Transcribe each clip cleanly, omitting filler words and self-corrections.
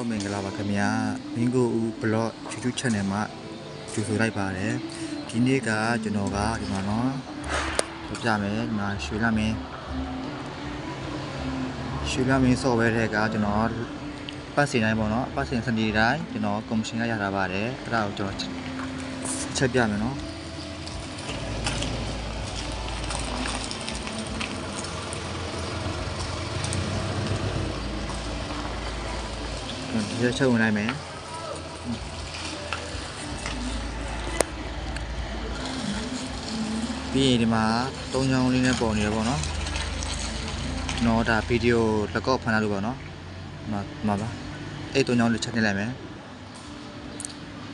တော့မင်္ဂလာပါခင်ဗျာမင်းကိုဦးဘလော့ YouTube channel မှာကြိုဆိုလိုက်ပါတယ်ဒီနေ့ကကျွန်တော်ကဒီမှာနော်ပြမယ်ဒီမှာရွှေလမင်းဆော့ဝဲတဲ့ကကျွန်တော်ပတ်စင်တိုင်းပေါ့နော်ပတ်စင်စနေတိုင်းကျွန်တော်ကော်မရှင်ကရတာပါတယ်အဲ့ဒါကိုကျွန်တော်ချက်ပြမယ်နော်ဒီချက်ဝင်လိုက်မယ်ပြီးရင်ဒီမှာ၃ချောင်းလေးနဲ့ပေါ်နေရပေါ့နော်ကျွန်တော်ဒါဗီဒီယိုလက်ကော့ဖန်လာလို့ပေါ့နော်မှာပါအဲ့၃ချောင်းလေးချက်နေလိုက်မယ်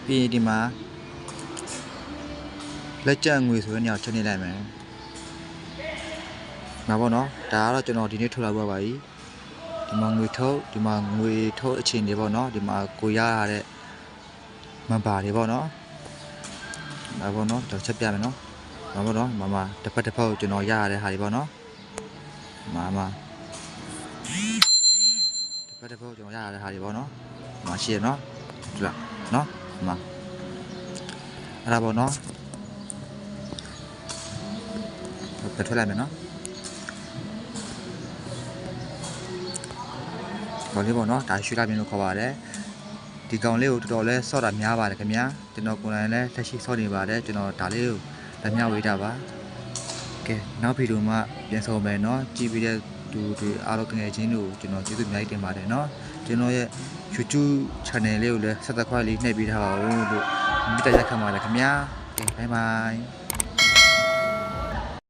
ပြီးရင်ဒီမှာလက်ကျန်ငွေဆိုတဲ့နေရာချက်နေလိုက်မယ်မှာပေါ့နော်ဒါကတော့ကျွန်တော်ဒီနေ့ထုတ်လာပါပြီဒီမှာငွေထုတ်အချိန်တွေပေါ့နော်ဒီမှာကိုရရတဲ့မဘာတွေပေါ့နော်ဒါပေါ့နော်တော့ချက်ပြမယ်နော်မှာပေါ့နော်မတစ်ဖက်ကျွန်တော်ရရတဲ့ဟာတွေပေါ့နော်မှာတစ်ဖက်ကျွန်တော်ရရတဲ့ဟာတွေပေါ့နော်ရှိရနော်ဟုတ်လားနော်မှာအဲ့ဒါပေါ့နော်ပြထွက်လိုက်မယ်နော်ကောင်လေးပေါ့နော်ဒါရွှေလာပြင်းလို့ခေါ်ပါတယ်ဒီကောင်လေးကိုတော်တော်လဲဆော့တာများပါတယ်ခင်ဗျာကျွန်တော်ကိုယ်တိုင်လည်းလက်ရှိဆော့နေပါတယ်ကျွန်တော်ဒါလေးကိုလက်မြဝေးတာပါကဲနောက်ဗီဒီယိုမှာပြန်ဆောင်မယ်နော်ကြည့်ပြီးတဲ့သူတွေအားလုံးငယ်ချင်းတို့ကျွန်တော်ကျေးဇူးအများကြီးတင်ပါတယ်နော်ကျွန်တော်ရဲ့ YouTube channel လေးကိုလည်း subscribe လေးနှိပ်ပေးထားပါဦးလို့မိတ်ဆက်ခံပါတယ်ခင်ဗျာကဲ bye bye